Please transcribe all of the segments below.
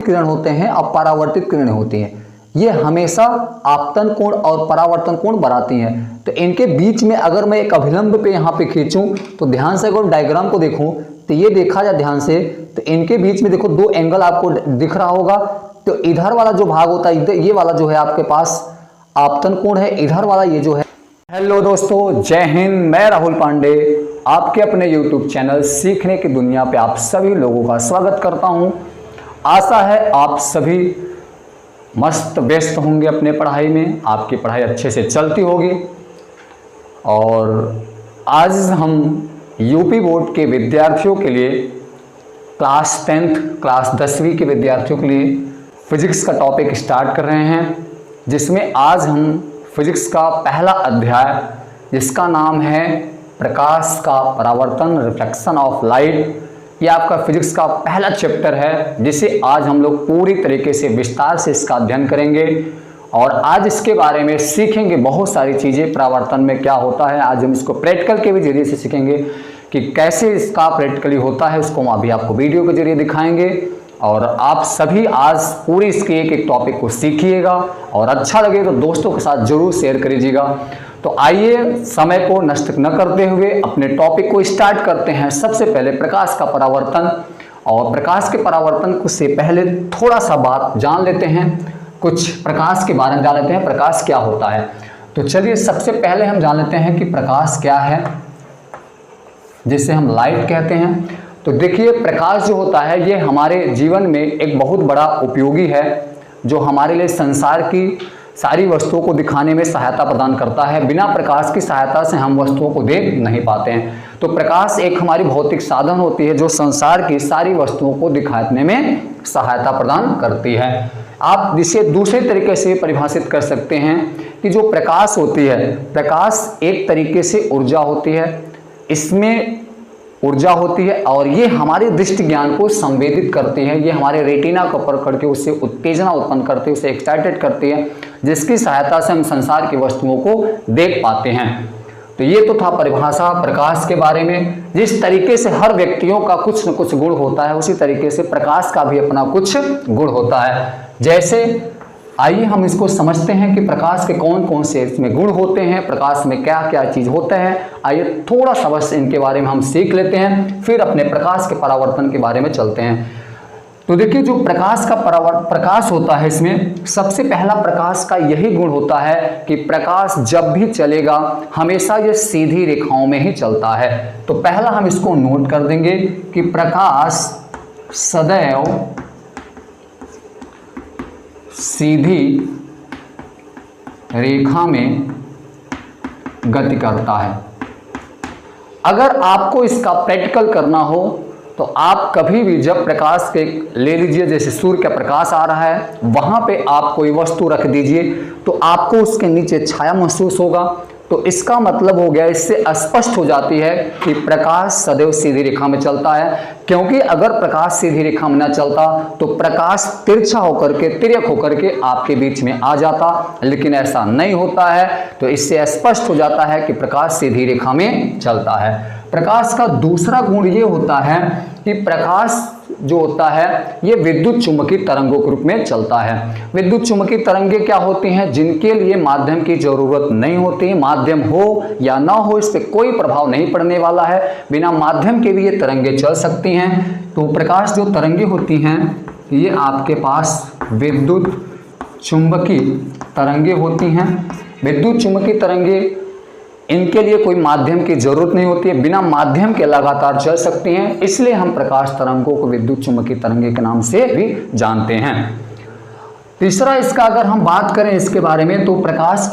किरण होते हैं, अपरावर्तित किरणें होती हैं। ये हमेशा आपतन कोण और परावर्तन कोण बनाती हैं। तो इनके बीच में अगर मैं एक अभिलंब पे यहाँ पे खींचूं तो ध्यान से अगर डायग्राम को देखूं तो ये देखा जाए ध्यान से, तो इनके बीच में देखो दो एंगल आपको दिख रहा होगा। तो इधर वाला जो भाग होता है, ये वाला जो है आपके पास आपतन कोण है, इधर वाला ये जो है। हेलो दोस्तों, जय हिंद। मैं राहुल पांडे आपके अपने यूट्यूब चैनल सीखने की दुनिया पे आप सभी लोगों का स्वागत करता हूं। आशा है आप सभी मस्त व्यस्त होंगे अपने पढ़ाई में, आपकी पढ़ाई अच्छे से चलती होगी। और आज हम यूपी बोर्ड के विद्यार्थियों के लिए, क्लास 10th क्लास 10वीं के विद्यार्थियों के लिए फिजिक्स का टॉपिक स्टार्ट कर रहे हैं, जिसमें आज हम फिजिक्स का पहला अध्याय, जिसका नाम है प्रकाश का परावर्तन, रिफ्लेक्शन ऑफ लाइट। ये आपका फिजिक्स का पहला चैप्टर है, जिसे आज हम लोग पूरी तरीके से विस्तार से इसका अध्ययन करेंगे और आज इसके बारे में सीखेंगे बहुत सारी चीज़ें। परावर्तन में क्या होता है, आज हम इसको प्रैक्टिकल के भी जरिए से सीखेंगे कि कैसे इसका प्रैक्टिकली होता है, उसको हम अभी आपको वीडियो के जरिए दिखाएंगे। और आप सभी आज पूरी इसके एक एक टॉपिक को सीखिएगा और अच्छा लगे तो दोस्तों के साथ जरूर शेयर करिएगा। तो आइए समय को नष्ट न करते हुए अपने टॉपिक को स्टार्ट करते हैं। सबसे पहले प्रकाश का परावर्तन, और प्रकाश के परावर्तन से पहले थोड़ा सा बात जान लेते हैं, कुछ प्रकाश के बारे में जान लेते हैं, प्रकाश क्या होता है। तो चलिए सबसे पहले हम जान लेते हैं कि प्रकाश क्या है, जिसे हम लाइट कहते हैं। तो देखिए, प्रकाश जो होता है ये हमारे जीवन में एक बहुत बड़ा उपयोगी है, जो हमारे लिए संसार की सारी वस्तुओं को दिखाने में सहायता प्रदान करता है। बिना प्रकाश की सहायता से हम वस्तुओं को देख नहीं पाते हैं। तो प्रकाश एक हमारी भौतिक साधन होती है जो संसार की सारी वस्तुओं को दिखाने में सहायता प्रदान करती है। आप इसे दूसरे तरीके से परिभाषित कर सकते हैं कि जो प्रकाश होती है, प्रकाश एक तरीके से ऊर्जा होती है, इसमें ऊर्जा होती है और ये हमारे दृष्टि ज्ञान को संवेदित करती है। ये हमारे रेटिना को पकड़ के उससे उत्तेजना उत्पन्न करती है, उसे एक्साइटेड करती है, जिसकी सहायता से हम संसार की वस्तुओं को देख पाते हैं। तो ये तो था परिभाषा प्रकाश के बारे में। जिस तरीके से हर व्यक्तियों का कुछ न कुछ गुण होता है, उसी तरीके से प्रकाश का भी अपना कुछ गुण होता है। जैसे आइए हम इसको समझते हैं कि प्रकाश के कौन कौन से इसमें गुण होते हैं, प्रकाश में क्या क्या चीज़ होता है। आइए थोड़ा सा बस इनके बारे में हम सीख लेते हैं, फिर अपने प्रकाश के परावर्तन के बारे में चलते हैं। तो देखिए, जो प्रकाश का प्रकाश होता है, इसमें सबसे पहला प्रकाश का यही गुण होता है कि प्रकाश जब भी चलेगा हमेशा ये सीधी रेखाओं में ही चलता है। तो पहला हम इसको नोट कर देंगे कि प्रकाश सदैव सीधी रेखा में गति करता है। अगर आपको इसका प्रैक्टिकल करना हो तो आप कभी भी जब प्रकाश के ले लीजिए, जैसे सूर्य का प्रकाश आ रहा है, वहां पे आप कोई वस्तु रख दीजिए तो आपको उसके नीचे छाया महसूस होगा। तो इसका मतलब हो गया, इससे स्पष्ट हो जाती है कि प्रकाश सदैव सीधी रेखा में चलता है। क्योंकि अगर प्रकाश सीधी रेखा में न चलता तो प्रकाश तिरछा होकर के, तिर्यक होकर के आपके बीच में आ जाता, लेकिन ऐसा नहीं होता है। तो इससे स्पष्ट हो जाता है कि प्रकाश सीधी रेखा में चलता है। प्रकाश का दूसरा गुण ये होता है कि प्रकाश जो होता है ये विद्युत चुम्बकीय तरंगों के रूप में चलता है। विद्युत चुम्बकीय तरंगें क्या होती हैं, जिनके लिए माध्यम की जरूरत नहीं होती। माध्यम हो या ना हो, इस पर कोई प्रभाव नहीं पड़ने वाला है, बिना माध्यम के भी ये तरंगें चल सकती हैं। तो प्रकाश जो तरंगें होती हैं ये आपके पास विद्युत चुम्बकीय तरंगें होती हैं। विद्युत चुम्बकीय तरंगें, इनके लिए कोई माध्यम की जरूरत नहीं होती है, बिना माध्यम के लगातार चल सकती हैं। इसलिए हम प्रकाश तरंगों को विद्युत चुम्बकीय तरंगे के नाम से भी जानते हैं। तीसरा, इसका अगर हम बात करें इसके बारे में, तो प्रकाश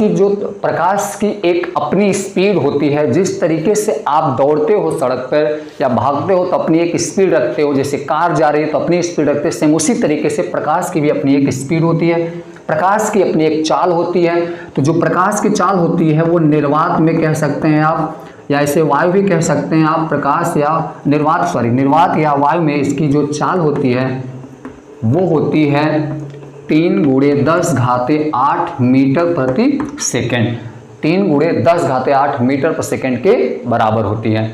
की एक अपनी स्पीड होती है। जिस तरीके से आप दौड़ते हो सड़क पर या भागते हो तो अपनी एक स्पीड रखते हो, जैसे कार जा रही है तो अपनी स्पीड रखते हैं, सेम उसी तरीके से प्रकाश की भी अपनी एक स्पीड होती है, प्रकाश की अपनी एक चाल होती है। तो जो प्रकाश की चाल होती है वो निर्वात में कह सकते हैं आप, या इसे वायु भी कह सकते हैं आप। प्रकाश या निर्वात या वायु में इसकी जो चाल होती है वो होती है 3 × 10⁸ मीटर प्रति सेकेंड। 3 × 10⁸ मीटर पर सेकेंड के बराबर होती है।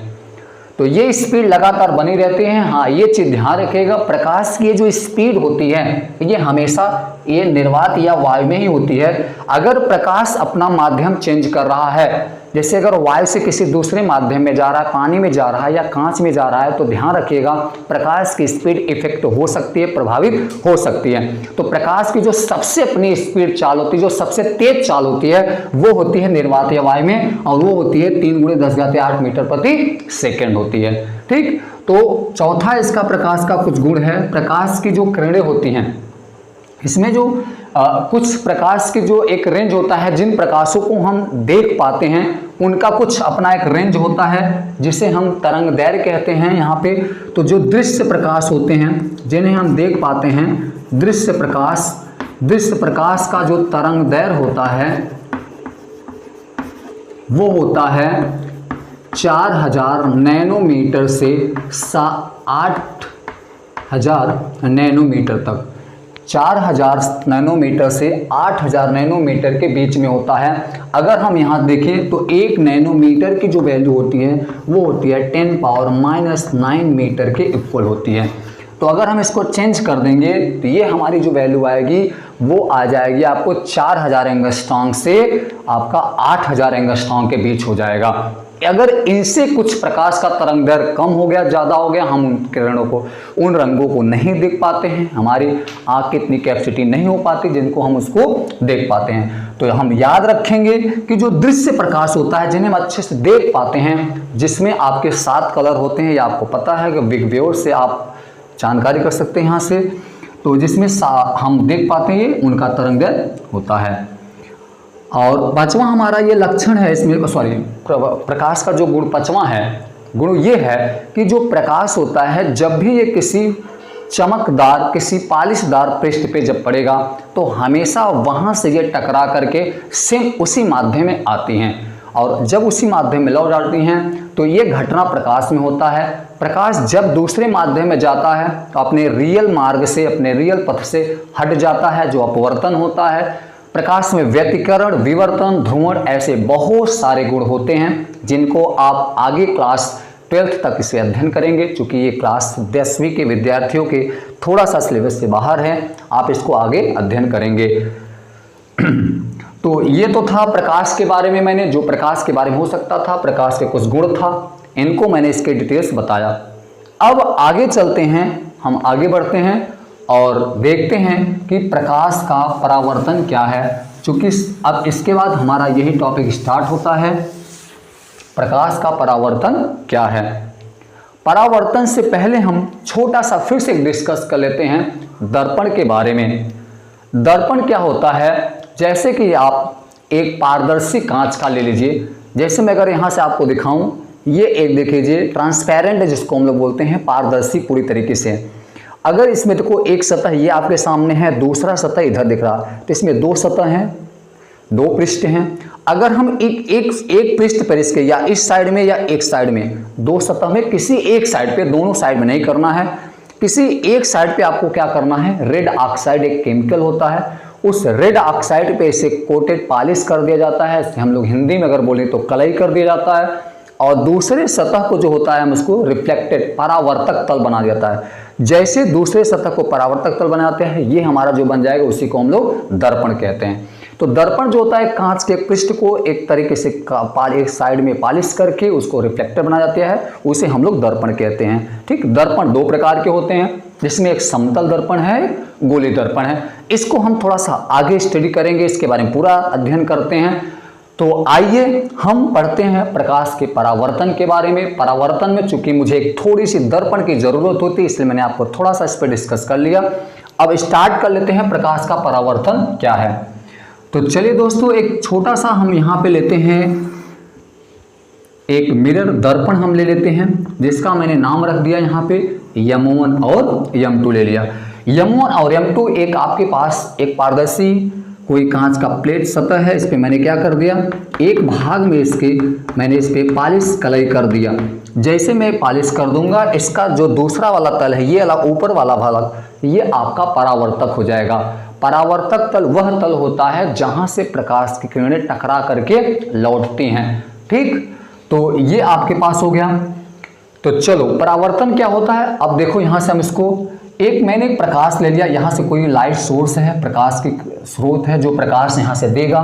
तो ये स्पीड लगातार बनी रहती है। हाँ, ये चीज ध्यान रखिएगा, प्रकाश की जो स्पीड होती है ये हमेशा ये निर्वात या वायु में ही होती है। अगर प्रकाश अपना माध्यम चेंज कर रहा है, जैसे अगर वायु से किसी दूसरे माध्यम में जा रहा है, पानी में जा रहा है या कांच में जा रहा है, तो ध्यान रखिएगा प्रकाश की स्पीड इफेक्ट हो सकती है, प्रभावित हो सकती है। तो प्रकाश की जो सबसे अपनी स्पीड चाल होती है, जो सबसे तेज चाल होती है, वो होती है निर्वात या वायु में, और वो होती है 3×10⁸ मीटर प्रति सेकेंड होती है। ठीक, तो चौथा इसका प्रकाश का कुछ गुण है। प्रकाश की जो किरणें होती हैं, इसमें जो कुछ प्रकाश की जो एक रेंज होता है, जिन प्रकाशों को हम देख पाते हैं उनका कुछ अपना एक रेंज होता है जिसे हम तरंग दैर्घ्य कहते हैं यहाँ पे। तो जो दृश्य प्रकाश होते हैं जिन्हें हम देख पाते हैं, दृश्य प्रकाश का जो तरंग दैर्घ्य होता है वो होता है 4000 नैनोमीटर से 8000 नैनोमीटर तक। 4000 नैनोमीटर से 8000 नैनोमीटर के बीच में होता है। अगर हम यहाँ देखें तो 1 नैनोमीटर की जो वैल्यू होती है वो होती है 10⁻⁹ मीटर के इक्वल होती है। तो अगर हम इसको चेंज कर देंगे तो ये हमारी जो वैल्यू आएगी वो आ जाएगी आपको 4000 एंगस्ट्रॉन्ग से आपका 8000 एंगस्ट्रॉन्ग के बीच हो जाएगा। अगर इनसे कुछ प्रकाश का तरंग दैर्घ्य कम हो गया, ज़्यादा हो गया, हम उन किरणों को, उन रंगों को नहीं देख पाते हैं, हमारी आँख की इतनी कैपेसिटी नहीं हो पाती जिनको हम उसको देख पाते हैं। तो हम याद रखेंगे कि जो दृश्य प्रकाश होता है जिन्हें हम अच्छे से देख पाते हैं, जिसमें आपके 7 कलर होते हैं, ये आपको पता है कि बिग बेयर से आप जानकारी कर सकते हैं यहाँ से। तो जिसमें हम देख पाते हैं उनका तरंग दैर्घ्य होता है। और पांचवा हमारा ये लक्षण है इसमें, प्रकाश का जो गुण पांचवा है, गुण ये है कि जो प्रकाश होता है जब भी ये किसी चमकदार, किसी पालिशदार पृष्ठ पे जब पड़ेगा तो हमेशा वहाँ से ये टकरा करके सेम उसी माध्यम में आती हैं, और जब उसी माध्यम में लौट जाती हैं तो ये घटना प्रकाश में होता है। प्रकाश जब दूसरे माध्यम में जाता है तो अपने रियल मार्ग से, अपने रियल पथ से हट जाता है, जो अपवर्तन होता है। प्रकाश में व्यतिकरण, विवर्तन, ध्रुवण, ऐसे बहुत सारे गुण होते हैं जिनको आप आगे क्लास 12th तक इसे अध्ययन करेंगे। चूँकि ये क्लास 10वीं के विद्यार्थियों के थोड़ा सा सिलेबस से बाहर है, आप इसको आगे अध्ययन करेंगे। तो ये तो था प्रकाश के बारे में, मैंने जो प्रकाश के बारे में हो सकता था, प्रकाश के कुछ गुण था, इनको मैंने इसके डिटेल्स बताया। अब आगे चलते हैं, हम आगे बढ़ते हैं और देखते हैं कि प्रकाश का परावर्तन क्या है। चूँकि अब इसके बाद हमारा यही टॉपिक स्टार्ट होता है, प्रकाश का परावर्तन क्या है। परावर्तन से पहले हम छोटा सा फिर से डिस्कस कर लेते हैं दर्पण के बारे में। दर्पण क्या होता है, जैसे कि आप एक पारदर्शी कांच का ले लीजिए। जैसे मैं अगर यहाँ से आपको दिखाऊं, ये एक देखिए ट्रांसपेरेंट है, जिसको हम लोग बोलते हैं पारदर्शी पूरी तरीके से। अगर इसमें देखो एक सतह ये आपके सामने है, दूसरा सतह इधर दिख रहा, तो इसमें 2 सतह हैं, 2 पृष्ठ हैं। अगर हम एक पृष्ठ पर इसके या इस साइड में या एक साइड में, 2 सतह में किसी एक साइड पे, दोनों साइड में नहीं करना है, किसी एक साइड पे आपको क्या करना है, रेड ऑक्साइड एक केमिकल होता है, उस रेड ऑक्साइड पे इसे कोटेड पॉलिश कर दिया जाता है, इसे हम लोग हिंदी में अगर बोले तो कलई कर दिया जाता है। और दूसरे सतह को जो होता है हम उसको रिफ्लेक्टेड, परावर्तक तल बना देता है। जैसे दूसरे सतह को परावर्तक तल बनाते हैं, ये हमारा जो बन जाएगा उसी को हम लोग दर्पण कहते हैं। तो दर्पण जो होता है कांच के पृष्ठ को एक तरीके से एक साइड में पॉलिश करके उसको रिफ्लेक्टर बना जाता है, उसे हम लोग दर्पण कहते हैं। ठीक, दर्पण 2 प्रकार के होते हैं, जिसमें एक समतल दर्पण है, गोली दर्पण है। इसको हम थोड़ा सा आगे स्टडी करेंगे, इसके बारे में पूरा अध्ययन करते हैं। तो आइए हम पढ़ते हैं प्रकाश के परावर्तन के बारे में। परावर्तन में चूंकि मुझे एक थोड़ी सी दर्पण की जरूरत होती है, इसलिए मैंने आपको थोड़ा सा इस पर डिस्कस कर लिया। अब स्टार्ट कर लेते हैं प्रकाश का परावर्तन क्या है। तो चलिए दोस्तों, एक छोटा सा हम यहाँ पे लेते हैं, एक मिरर दर्पण हम ले लेते हैं, जिसका मैंने नाम रख दिया यहाँ पे M1 और M2 ले लिया। M1 और M2 एक आपके पास एक पारदर्शी कोई कांच का प्लेट सतह है, इस पे मैंने क्या कर दिया, एक भाग में इसके मैंने इस पे पॉलिश कलई कर दिया। जैसे मैं पॉलिश कर दूंगा, इसका जो दूसरा वाला तल है, ये वाला ऊपर वाला भाग, ये आपका परावर्तक हो जाएगा। परावर्तक तल वह तल होता है जहां से प्रकाश की किरणें टकरा करके लौटती हैं। ठीक, तो ये आपके पास हो गया। तो चलो परावर्तन क्या होता है, अब देखो यहां से हम इसको मैंने प्रकाश ले लिया, यहां से कोई लाइट सोर्स है, प्रकाश की स्रोत है जो प्रकाश यहां से देगा।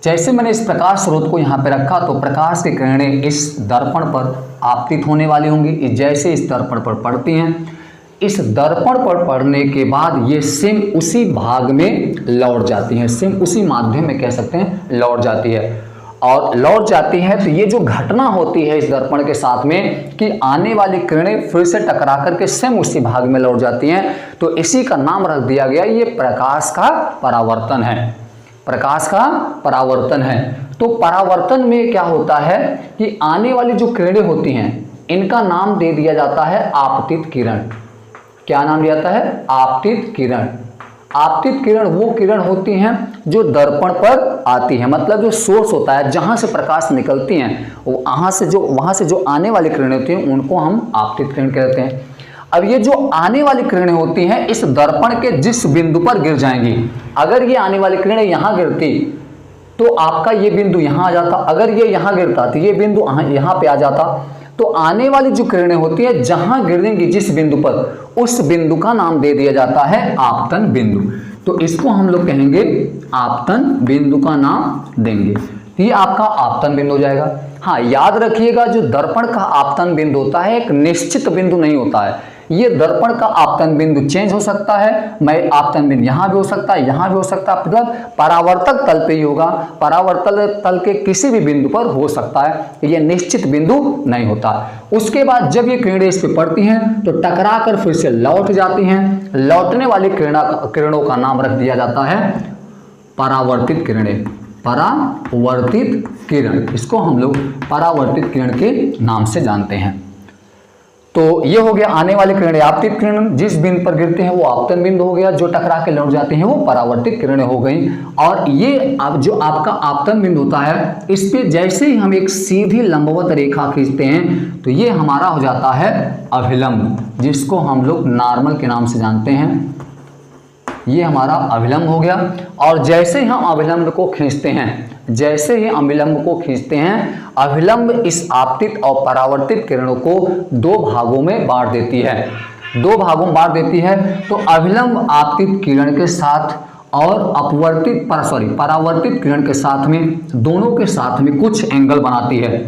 जैसे मैंने इस प्रकाश स्रोत को यहाँ पे रखा तो प्रकाश की किरणें इस दर्पण पर आपतित होने वाली होंगी। जैसे इस दर्पण पर पड़ती हैं, इस दर्पण पर पड़ने के बाद ये सेम उसी भाग में लौट जाती हैं, सेम उसी माध्यम में कह सकते हैं लौट जाती है। और लौट जाती है तो ये जो घटना होती है इस दर्पण के साथ में कि आने वाली किरणें फिर से टकरा करके सेम उसी भाग में लौट जाती हैं, तो इसी का नाम रख दिया गया, ये प्रकाश का परावर्तन है। प्रकाश का परावर्तन है। तो परावर्तन में क्या होता है कि आने वाली जो किरणें होती हैं इनका नाम दे दिया जाता है आपतित किरण। क्या नाम दिया जाता है? आपतित किरण। आपतित किरण वो किरण होती हैं जो दर्पण पर आती है, मतलब जो सोर्स होता है जहां से प्रकाश निकलती हैं, वहां से जो आने वाली किरणें होती हैं उनको हम आपतित किरण कहते हैं। अब ये जो आने वाली किरणें होती हैं इस दर्पण के जिस बिंदु पर गिर जाएंगी, अगर ये आने वाली किरणें यहां गिरती तो आपका ये बिंदु यहां आ जाता, अगर ये यहां गिरता तो ये बिंदु यहां पे आ जाता। तो आने वाली जो किरणें होती है जहां गिरेंगी जिस बिंदु पर, उस बिंदु का नाम दे दिया जाता है आपतन बिंदु। तो इसको हम लोग कहेंगे आपतन बिंदु का नाम देंगे, ये आपका आपतन बिंदु हो जाएगा। हाँ, याद रखिएगा जो दर्पण का आपतन बिंदु होता है एक निश्चित बिंदु नहीं होता है, ये दर्पण का आपतन बिंदु चेंज हो सकता है। मैं आपतन बिंदु यहाँ भी हो सकता है, यहाँ भी हो सकता है, मतलब परावर्तक तल पे ही होगा, परावर्तक तल के किसी भी बिंदु पर हो सकता है, ये निश्चित बिंदु नहीं होता। उसके बाद जब ये किरणें इस पे पड़ती हैं तो टकरा कर फिर से लौट जाती हैं। लौटने वाली किरणों का नाम रख दिया जाता है परावर्तित किरणें। परावर्तित किरण, इसको हम लोग परावर्तित किरण के नाम से जानते हैं। तो ये हो गया आने वाली किरणें आपतित किरण, जिस बिंदु पर गिरते हैं वो आपतन बिंदु हो गया, जो टकरा के लौट जाते हैं वो परावर्तित किरणें हो गई। और ये अब जो आपका आपतन बिंदु होता है इस पे जैसे ही हम एक सीधी लंबवत रेखा खींचते हैं तो ये हमारा हो जाता है अभिलंब, जिसको हम लोग नॉर्मल के नाम से जानते हैं। ये हमारा अभिलंब हो गया। और जैसे ही हम अभिलंब को खींचते हैं, जैसे ही अभिलंब को खींचते हैं, अभिलंब इस आपतित और परावर्तित किरणों को दो भागों में बांट देती है, दो भागों में बांट देती है। तो अभिलंब आपतित किरण के साथ और परावर्तित किरण के साथ में, दोनों के साथ में कुछ एंगल बनाती है।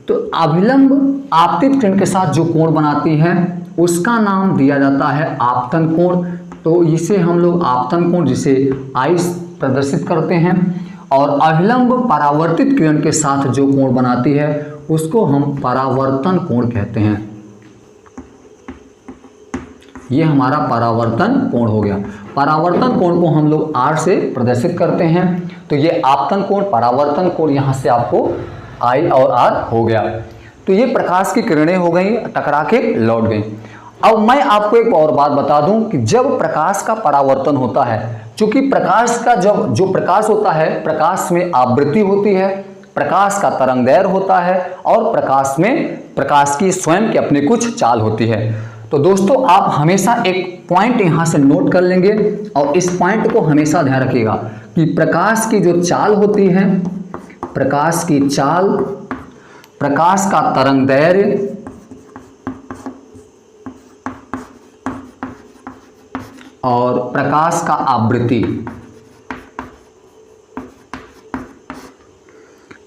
तो अभिलंब आपतित किरण के साथ जो कोण बनाती है उसका नाम दिया जाता है आपतन कोण। तो इसे हम लोग आपतन कोण, जिसे आई प्रदर्शित करते हैं। और अभिलंब परावर्तित किरण के साथ जो कोण बनाती है उसको हम परावर्तन कोण कहते हैं। ये हमारा परावर्तन कोण हो गया। परावर्तन कोण को हम लोग R से प्रदर्शित करते हैं। तो ये आपतन कोण, परावर्तन कोण, यहाँ से आपको I और R हो गया। तो ये प्रकाश की किरणें हो गई, टकरा के लौट गई। अब मैं आपको एक और बात बता दूं कि जब प्रकाश का परावर्तन होता है, क्योंकि प्रकाश का जो प्रकाश होता है, प्रकाश में आवृत्ति होती है, प्रकाश का तरंगदैर्घ्य होता है और प्रकाश की स्वयं की अपनी कुछ चाल होती है। तो दोस्तों आप हमेशा एक पॉइंट यहाँ से नोट कर लेंगे और इस पॉइंट को हमेशा ध्यान रखिएगा कि प्रकाश की जो चाल होती है, प्रकाश की चाल, प्रकाश का तरंगदैर्घ्य और प्रकाश का आवृत्ति,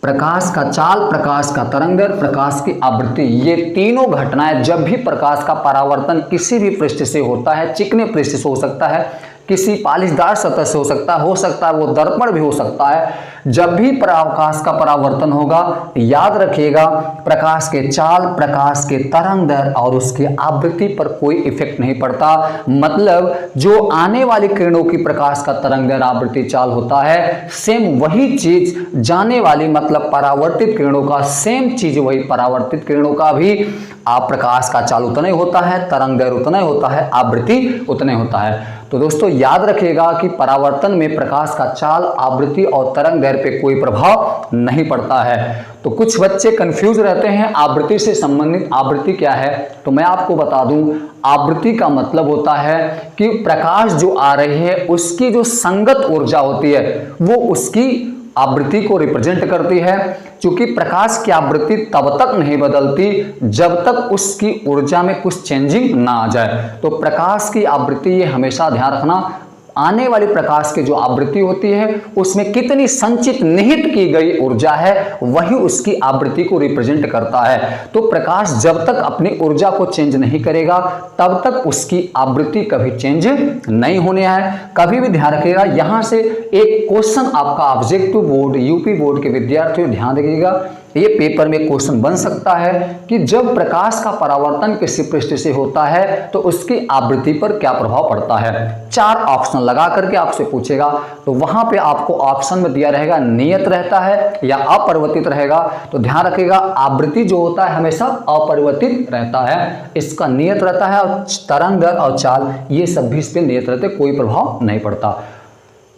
प्रकाश का चाल, प्रकाश का तरंगदैर्घ्य, प्रकाश की आवृत्ति, ये तीनों घटनाएं जब भी प्रकाश का परावर्तन किसी भी पृष्ठ से होता है, चिकने पृष्ठ से हो सकता है, किसी पालिशदार सतह से हो सकता है वो दर्पण भी हो सकता है। जब भी प्रकाश का परावर्तन होगा याद रखिएगा प्रकाश के चाल, प्रकाश के तरंगदैर्घ्य और उसकी आवृत्ति पर कोई इफेक्ट नहीं पड़ता। मतलब जो आने वाली किरणों की प्रकाश का तरंगदैर्घ्य, आवृत्ति, चाल होता है, सेम वही चीज जाने वाली, मतलब परावर्तित किरणों का सेम चीज वही परावर्तित किरणों का भी आप प्रकाश का चाल उतना ही होता है, तरंगदैर्घ्य उतना ही होता है, आवृत्ति उतना ही होता है। तो दोस्तों याद रखिएगा कि परावर्तन में प्रकाश का चाल, आवृत्ति और तरंगदैर्घ्य पे कोई प्रभाव नहीं पड़ता है। तो कुछ बच्चे कंफ्यूज रहते हैं आवृत्ति से संबंधित, आवृत्ति क्या है? तो मैं आपको बता दूं, आवृत्ति का मतलब होता है कि प्रकाश जो आ रही है उसकी जो संगत ऊर्जा होती है वो उसकी आवृत्ति को रिप्रेजेंट करती है, क्योंकि प्रकाश की आवृत्ति तब तक नहीं बदलती जब तक उसकी ऊर्जा में कुछ चेंजिंग ना आ जाए। तो प्रकाश की आवृत्ति, ये हमेशा ध्यान रखना, आने वाली प्रकाश की जो आवृत्ति होती है उसमें कितनी संचित निहित की गई ऊर्जा है वही उसकी आवृत्ति को रिप्रेजेंट करता है। तो प्रकाश जब तक अपनी ऊर्जा को चेंज नहीं करेगा तब तक उसकी आवृत्ति कभी चेंज नहीं होने है। कभी भी ध्यान रखिएगा, यहां से एक क्वेश्चन आपका ऑब्जेक्टिव बोर्ड यूपी बोर्ड के विद्यार्थियों ध्यान रखिएगा, ये पेपर में क्वेश्चन बन सकता है कि जब प्रकाश का परावर्तन किसी पृष्ठ से होता है तो उसकी आवृत्ति पर क्या प्रभाव पड़ता है। 4 ऑप्शन लगा करके आपसे पूछेगा, तो वहां पे आपको ऑप्शन में दिया रहेगा नियत रहता है या अपरिवर्तित रहेगा। तो ध्यान रखिएगा, आवृत्ति जो होता है हमेशा अपरिवर्तित रहता है, इसका नियत रहता है, और तरंग दर और चाल ये सब भी इस पर नियत रहते, कोई प्रभाव नहीं पड़ता।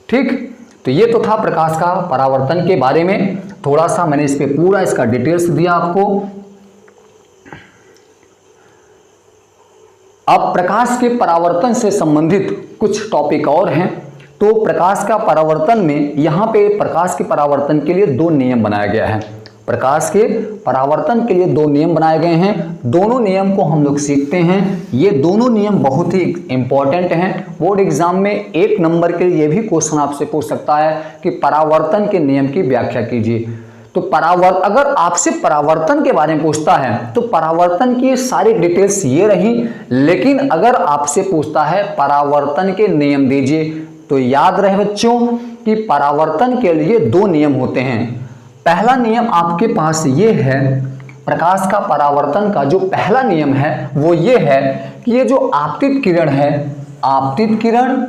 ठीक, तो ये तो था प्रकाश का परावर्तन के बारे में, थोड़ा सा मैंने इस पे पूरा इसका डिटेल्स दिया आपको। अब प्रकाश के परावर्तन से संबंधित कुछ टॉपिक और हैं। तो प्रकाश का परावर्तन में यहाँ पे प्रकाश के परावर्तन के लिए 2 नियम बनाया गया है। प्रकाश के परावर्तन के लिए 2 नियम बनाए गए हैं, दोनों नियम को हम लोग सीखते हैं। ये दोनों नियम बहुत ही इंपॉर्टेंट हैं। बोर्ड एग्जाम में 1 नंबर के लिए ये भी क्वेश्चन आपसे पूछ सकता है कि परावर्तन के नियम की व्याख्या कीजिए। तो अगर आपसे परावर्तन के बारे में पूछता है तो परावर्तन की सारी डिटेल्स ये रही, लेकिन अगर आपसे पूछता है परावर्तन के नियम दीजिए, तो याद रहे बच्चों कि परावर्तन के लिए 2 नियम होते हैं। पहला नियम आपके पास ये है, प्रकाश का परावर्तन का जो पहला नियम है वो ये है कि ये जो आपतित किरण है, आपतित किरण,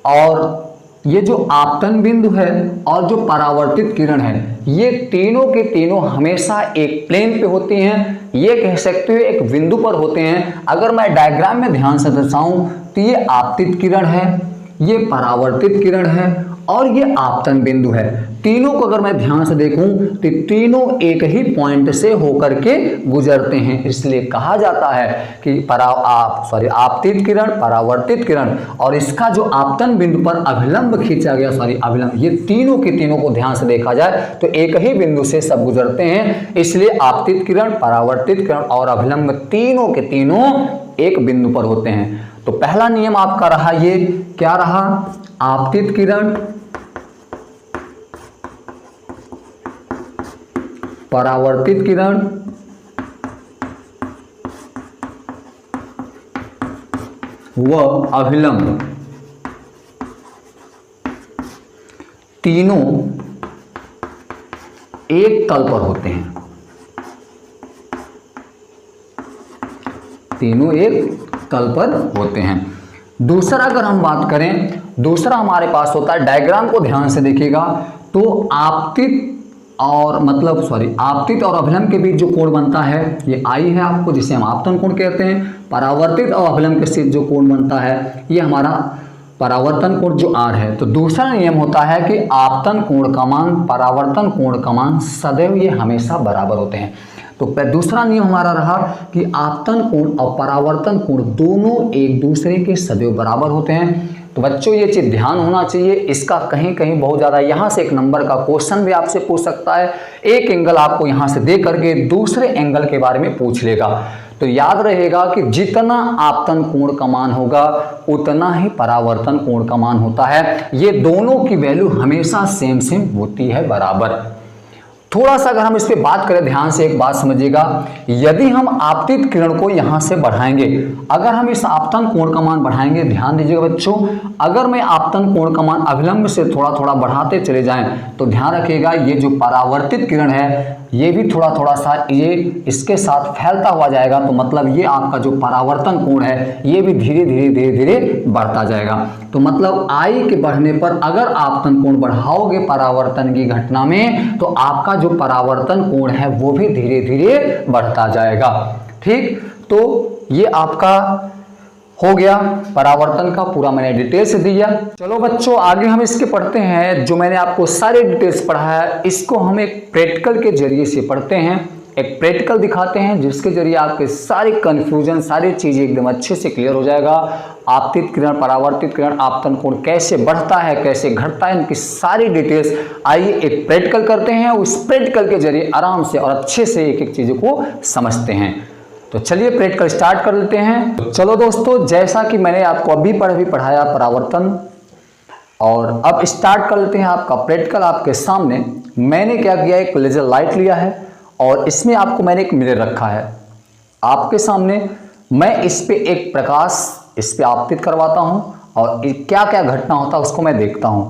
और ये जो आपतन बिंदु है और जो परावर्तित किरण है, ये तीनों के तीनों हमेशा एक प्लेन पे होती हैं। ये कह सकते हो एक बिंदु पर होते हैं। अगर मैं डायग्राम में ध्यान से दर्शाऊं तो ये आपतित किरण है, ये परावर्तित किरण है और ये आपतन बिंदु है। तीनों को अगर मैं ध्यान से देखूं तो तीनों एक ही पॉइंट से होकर के गुजरते हैं, इसलिए कहा जाता है कि आपतित किरण, परावर्तित किरण और इसका जो आपतन बिंदु पर अभिलंब खींचा गया, अभिलंब, ये तीनों के तीनों को ध्यान से देखा जाए तो एक ही बिंदु से सब गुजरते हैं, इसलिए आपतित किरण, परावर्तित किरण और अभिलंब तीनों के तीनों एक बिंदु पर होते हैं। तो पहला नियम आपका रहा, ये क्या रहा, आपतित किरण, परावर्तित किरण व अभिलंब तीनों एक तल पर होते हैं, तीनों एक तल पर होते हैं। दूसरा अगर हम बात करें, दूसरा हमारे पास होता है, डायग्राम को ध्यान से देखिएगा तो आपतित और अभिलंब के बीच जो कोण बनता है ये आई है आपको, जिसे हम आपतन कोण कहते हैं। परावर्तित और अभिलंब के बीच जो कोण बनता है ये हमारा परावर्तन कोण जो आर है। तो दूसरा नियम होता है कि आपतन कोण का मान, परावर्तन कोण का मान सदैव ये हमेशा बराबर होते हैं। तो दूसरा नियम हमारा रहा कि आपतन कोण और परावर्तन कोण दोनों एक दूसरे के सदैव बराबर होते हैं। तो बच्चों ये चीज़ ध्यान होना चाहिए, इसका कहीं कहीं बहुत ज़्यादा यहाँ से 1 नंबर का क्वेश्चन भी आपसे पूछ सकता है। एक एंगल आपको यहाँ से दे करके दूसरे एंगल के बारे में पूछ लेगा। तो याद रहेगा कि जितना आपतन कोण का मान होगा उतना ही परावर्तन कोण का मान होता है। ये दोनों की वैल्यू हमेशा सेम होती है, बराबर। थोड़ा सा अगर हम इस पे बात करें, ध्यान से एक बात समझिएगा, यदि हम आपतित किरण को यहाँ से बढ़ाएंगे, अगर हम इस आपतन कोण का मान बढ़ाएंगे, ध्यान दीजिएगा बच्चों, अगर मैं आपतन कोण का मान अभिलंब से थोड़ा थोड़ा बढ़ाते चले जाएं तो ध्यान रखिएगा ये जो परावर्तित किरण है ये भी थोड़ा थोड़ा सा ये इसके साथ फैलता हुआ जाएगा। तो मतलब ये आपका जो परावर्तन कोण है ये भी धीरे धीरे बढ़ता जाएगा। तो मतलब आई के बढ़ने पर अगर आपतन कोण बढ़ाओगे परावर्तन की घटना में तो आपका जो परावर्तन कोण है वो भी धीरे धीरे बढ़ता जाएगा। ठीक, तो ये आपका हो गया परावर्तन का पूरा मैंने डिटेल्स दिया। चलो बच्चों आगे हम इसके पढ़ते हैं। जो मैंने आपको सारे डिटेल्स पढ़ा है इसको हम एक प्रैक्टिकल के जरिए से पढ़ते हैं। एक प्रैक्टिकल दिखाते हैं जिसके जरिए आपके सारे कन्फ्यूजन, सारी चीज़ें एकदम अच्छे से क्लियर हो जाएगा। आपतित किरण, परावर्तित किरण, आपतन कोण कैसे बढ़ता है, कैसे घटता है, इनकी सारी डिटेल्स आइए एक प्रैक्टिकल करते हैं। उस प्रैक्टिकल के जरिए आराम से और अच्छे से एक एक चीज़ों को समझते हैं। तो चलिए प्रैक्टिकल स्टार्ट कर लेते हैं। चलो दोस्तों, जैसा कि मैंने आपको अभी पढ़ाया परावर्तन, और अब स्टार्ट कर लेते हैं आपका प्रैक्टिकल। आपके सामने मैंने क्या किया, एक लेजर लाइट लिया है और इसमें आपको मैंने एक मिरर रखा है आपके सामने। मैं इस पे एक प्रकाश इस पे आपतित करवाता हूं और क्या क्या घटना होता है उसको मैं देखता हूं।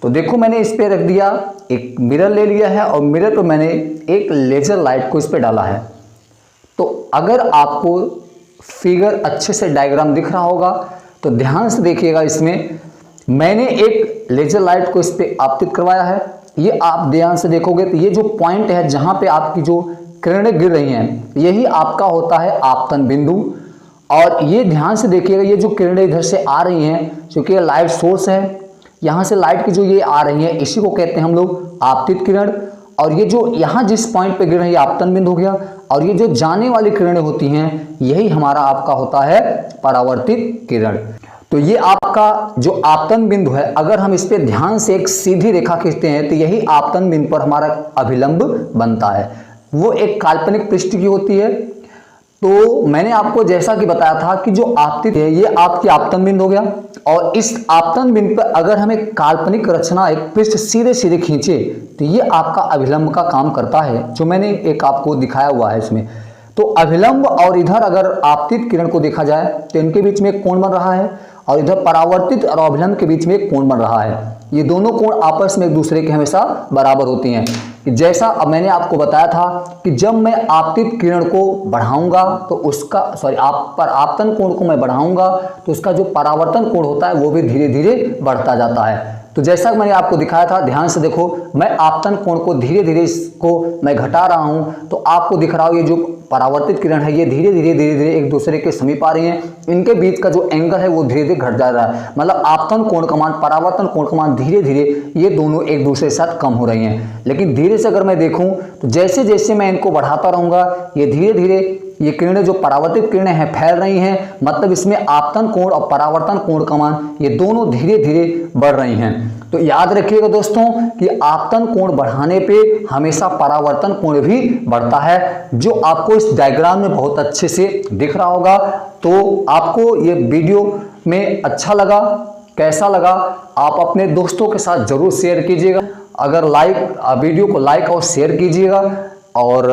तो देखो, मैंने इस पे रख दिया, एक मिरर ले लिया है और मिरर पे मैंने एक लेजर लाइट को इस पे डाला है। तो अगर आपको फिगर अच्छे से डायग्राम दिख रहा होगा तो ध्यान से देखिएगा। इसमें मैंने एक लेजर लाइट को इस पे आपतित करवाया है। ये आप ध्यान से देखोगे तो ये जो पॉइंट है जहां पे आपकी जो किरणें गिर रही हैं, यही आपका होता है आपतन बिंदु। और ये ध्यान से देखिएगा, ये जो किरणें इधर से आ रही हैं, क्योंकि ये लाइट सोर्स है, यहाँ से लाइट की जो ये आ रही है इसी को कहते हैं हम लोग आपतित किरण। और ये जो यहाँ जिस पॉइंट पे गिर रही है आपतन बिंदु हो गया, और ये जो जाने वाली किरणें होती हैं यही हमारा आपका होता है परावर्तित किरण। तो ये आपका जो आपतन बिंदु है, अगर हम इस पे ध्यान से एक सीधी रेखा खींचते हैं तो यही आपतन बिंदु पर हमारा अभिलंब बनता है। वो एक काल्पनिक पृष्ठ की होती है। तो मैंने आपको जैसा कि बताया था कि जो आपतित है ये आपकी आपतन बिंदु हो गया, और इस आपतन बिंदु पर अगर हम एक काल्पनिक रचना, एक पृष्ठ सीधे सीधे खींचे तो ये आपका अभिलंब का काम करता है, जो मैंने एक आपको दिखाया हुआ है इसमें। तो अभिलंब और इधर अगर आपतित किरण को देखा जाए तो इनके बीच में एक कोण बन रहा है, और इधर परावर्तित और अभिलंब के बीच में एक कोण बन रहा है। ये दोनों कोण आपस में एक दूसरे के हमेशा बराबर होती हैं। जैसा अब मैंने आपको बताया था कि जब मैं आपतित किरण को बढ़ाऊंगा तो उसका आपतन कोण को मैं बढ़ाऊंगा तो उसका जो परावर्तन कोण होता है वो भी धीरे धीरे बढ़ता जाता है। तो जैसा मैंने आपको दिखाया था, ध्यान से देखो, मैं आपतन कोण को धीरे धीरे इसको मैं घटा रहा हूं तो आपको दिख रहा हो ये जो परावर्तित किरण है ये धीरे धीरे एक दूसरे के समीप आ रही हैं। इनके बीच का जो एंगल है वो धीरे धीरे घट जा रहा है, मतलब आपतन कोण का मान, परावर्तन कोण का मान धीरे धीरे ये दोनों एक दूसरे के साथ कम हो रही हैं। लेकिन धीरे से अगर मैं देखूं तो जैसे जैसे मैं इनको बढ़ाता रहूंगा ये धीरे धीरे ये किरणें, जो परावर्तित किरणें हैं, फैल रही हैं। मतलब इसमें आपतन कोण और परावर्तन कोण का मान ये दोनों धीरे धीरे बढ़ रही हैं। तो याद रखिएगा दोस्तों कि आपतन कोण बढ़ाने पे हमेशा परावर्तन कोण भी बढ़ता है, जो आपको इस डायग्राम में बहुत अच्छे से दिख रहा होगा। तो आपको ये वीडियो में अच्छा लगा, कैसा लगा, आप अपने दोस्तों के साथ जरूर शेयर कीजिएगा। अगर वीडियो को लाइक और शेयर कीजिएगा। और